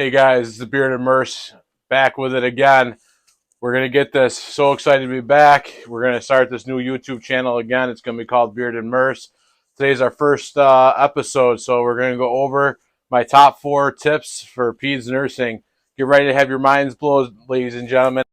Hey guys, it's the Beard and Merce back with it again. We're going to get this. So excited to be back. We're going to start this new YouTube channel again. It's going to be called Beard and Merce. Today's our first episode, so we're going to go over my top 4 tips for peds nursing. Get ready to have your minds blown, ladies and gentlemen.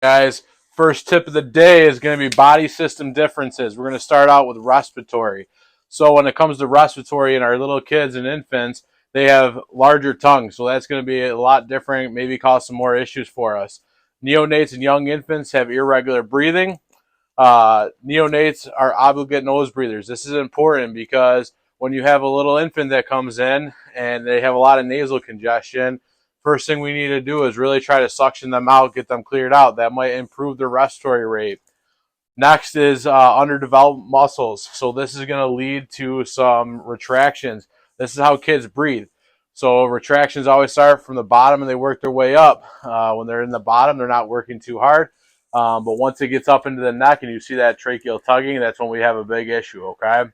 Guys, first tip of the day is going to be body system differences. We're going to start out with respiratory. So when it comes to respiratory in our little kids and infants, they have larger tongues. So that's going to be a lot different, maybe cause some more issues for us. Neonates and young infants have irregular breathing. Neonates are obligate nose breathers. This is important because when you have a little infant that comes in and they have a lot of nasal congestion, first thing we need to do is really try to suction them out, get them cleared out. That might improve the respiratory rate. Next is underdeveloped muscles. So this is going to lead to some retractions. This is how kids breathe. So retractions always start from the bottom and they work their way up. When they're in the bottom, they're not working too hard. But once it gets up into the neck and you see that tracheal tugging, that's when we have a big issue, okay?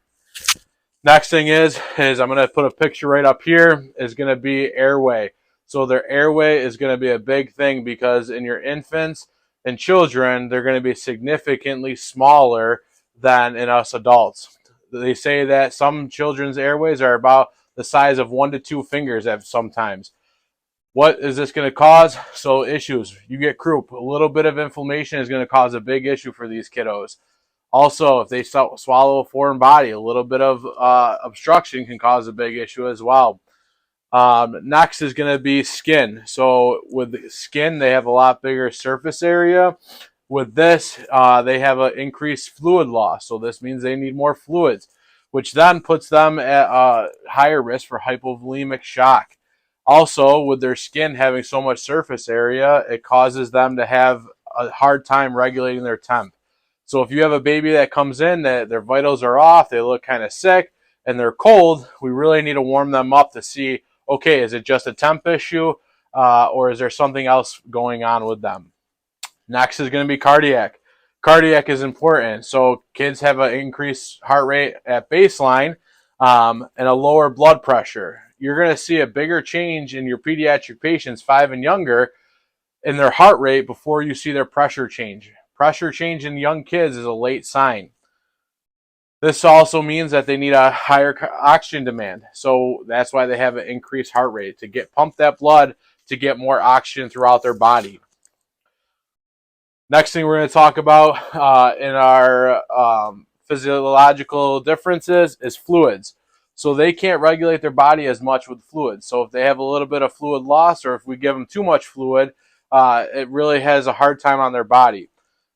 Next thing is I'm going to put a picture right up here, is going to be airway. So their airway is going to be a big thing because in your infants and children, they're going to be significantly smaller than in us adults. They say that some children's airways are about the size of 1 to 2 fingers at sometimes. What is this going to cause? So issues. You get croup. A little bit of inflammation is going to cause a big issue for these kiddos. Also, if they swallow a foreign body, a little bit of obstruction can cause a big issue as well. Next is going to be skin. So with skin, they have a lot bigger surface area. With this, they have an increased fluid loss. So this means they need more fluids, which then puts them at higher risk for hypovolemic shock. Also, with their skin having so much surface area, it causes them to have a hard time regulating their temp. So if you have a baby that comes in that their vitals are off, they look kind of sick, and they're cold, we really need to warm them up to see, okay, is it just a temp issue, or is there something else going on with them? Next is going to be cardiac. Cardiac is important. So kids have an increased heart rate at baseline and a lower blood pressure. You're going to see a bigger change in your pediatric patients 5 and younger in their heart rate before you see their pressure change. Pressure change in young kids is a late sign. This also means that they need a higher oxygen demand. So that's why they have an increased heart rate, to pump that blood to get more oxygen throughout their body. Next thing we're going to talk about in our physiological differences is fluids. So they can't regulate their body as much with fluids. So if they have a little bit of fluid loss, or if we give them too much fluid, it really has a hard time on their body.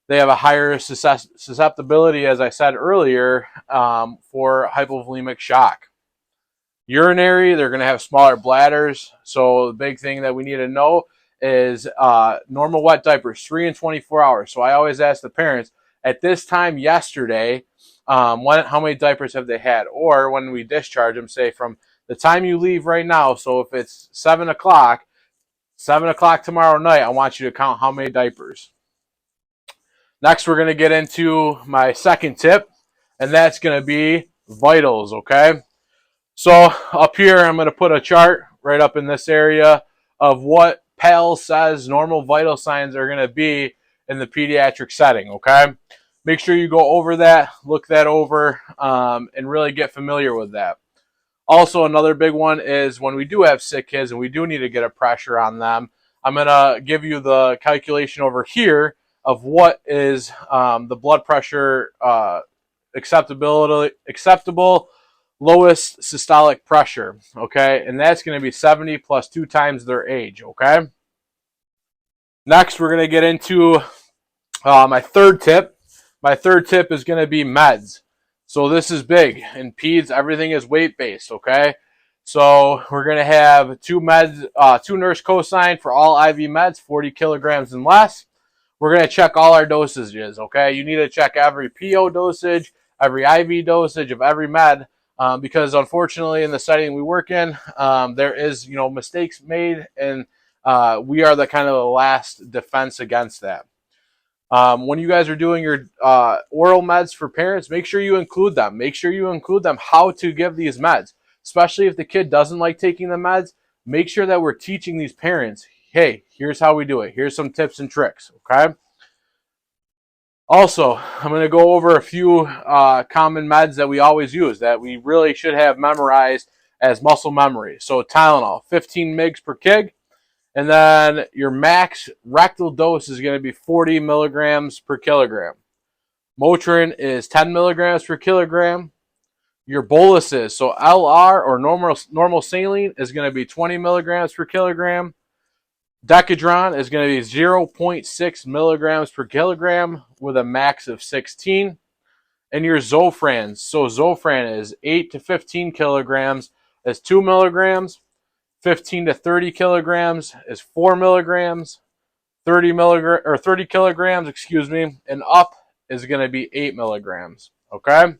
They have a higher susceptibility, as I said earlier, for hypovolemic shock. Urinary, they're going to have smaller bladders. So the big thing that we need to know is normal wet diapers, 3 and 24 hours. So I always ask the parents, at this time yesterday, how many diapers have they had? Or when we discharge them, say from the time you leave right now, so if it's 7 o'clock tomorrow night, I want you to count how many diapers. Next, we're going to get into my second tip, and that's going to be vitals, okay? So up here, I'm going to put a chart right up in this area of what PAL says normal vital signs are going to be in the pediatric setting, okay? Make sure you go over that, look that over, and really get familiar with that. Also, another big one is when we do have sick kids and we do need to get a pressure on them, I'm going to give you the calculation over here of what is the blood pressure acceptable lowest systolic pressure, okay? And that's going to be 70 plus 2 times their age, okay? Next, we're going to get into my third tip. My third tip is going to be meds. So this is big. In peds, everything is weight-based, okay? So we're going to have 2 nurse cosign for all IV meds, 40 kilograms and less. We're going to check all our dosages, okay? You need to check every PO dosage, every IV dosage of every med, because unfortunately in the setting we work in, there is, mistakes made, and we are the kind of the last defense against that. When you guys are doing your oral meds for parents, make sure you include them. Make sure you include them how to give these meds, especially if the kid doesn't like taking the meds. Make sure that we're teaching these parents, hey, here's how we do it. Here's some tips and tricks, okay? Also, I'm going to go over a few common meds that we always use that we really should have memorized as muscle memory. So Tylenol, 15 mg per kg. And then your max rectal dose is going to be 40 milligrams per kilogram. Motrin is 10 milligrams per kilogram. Your boluses, so LR or normal saline is going to be 20 milligrams per kilogram. Decadron is going to be 0.6 milligrams per kilogram with a max of 16. And your Zofran, so Zofran is 8 to 15 kilograms is 2 milligrams. 15 to 30 kilograms is 4 milligrams. 30 kilograms, and up is going to be 8 milligrams. Okay.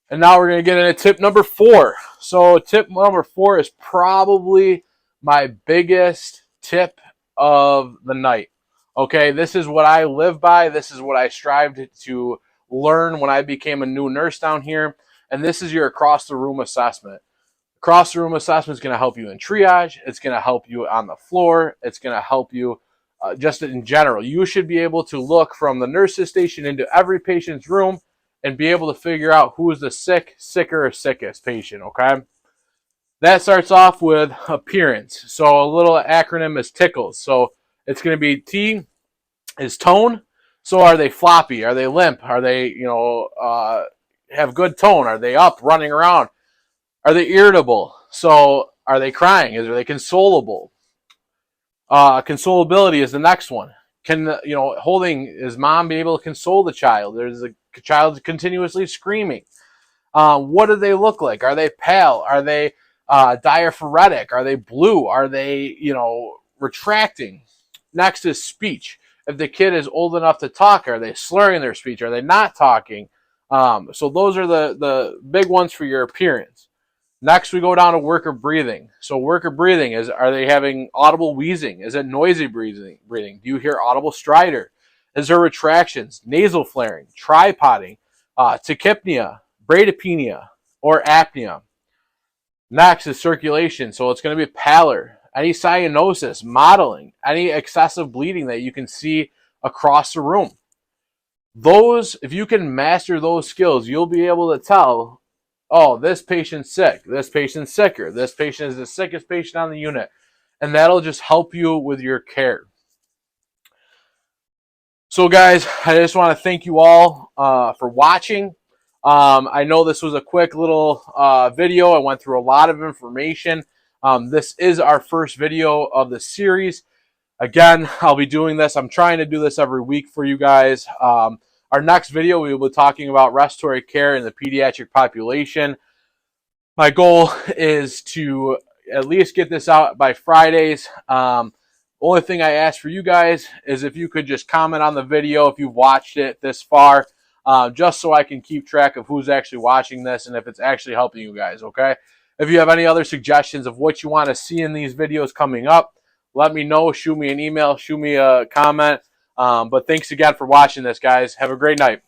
And now we're going to get into tip number 4. So tip number 4 is probably my biggest tip of the night. Okay, this is what I live by. This is what I strived to learn when I became a new nurse down here. And this is your across the room assessment. Across the room assessment is going to help you in triage. It's going to help you on the floor. It's going to help you just in general. You should be able to look from the nurse's station into every patient's room and be able to figure out who is the sicker, or sickest patient, okay? That starts off with appearance. So a little acronym is TICKLES. So it's going to be T is tone. So are they floppy? Are they limp? Are they, have good tone? Are they up, running around? Are they irritable? So are they crying? Are they consolable? Consolability is the next one. Is mom be able to console the child? There's a child continuously screaming. What do they look like? Are they pale? Are they diaphoretic? Are they blue? Are they, retracting? Next is speech. If the kid is old enough to talk, are they slurring their speech? Are they not talking? So those are the big ones for your appearance. Next, we go down to work of breathing. So work of breathing are they having audible wheezing? Is it noisy breathing? Do you hear audible stridor? Is there retractions, nasal flaring, tripoding, tachypnea, bradypnea, or apnea? Next is circulation. So it's going to be pallor, any cyanosis, mottling, any excessive bleeding that you can see across the room. If you can master those skills, you'll be able to tell, oh, this patient's sick, this patient's sicker, this patient is the sickest patient on the unit. And that'll just help you with your care. So guys, I just want to thank you all for watching. I know this was a quick little video. I went through a lot of information. This is our first video of the series. Again, I'll be doing this. I'm trying to do this every week for you guys. Our next video, we will be talking about respiratory care in the pediatric population. My goal is to at least get this out by Fridays. Only thing I ask for you guys is if you could just comment on the video if you've watched it this far, just so I can keep track of who's actually watching this and if it's actually helping you guys, okay? If you have any other suggestions of what you want to see in these videos coming up, let me know. Shoot me an email. Shoot me a comment. But thanks again for watching this, guys. Have a great night.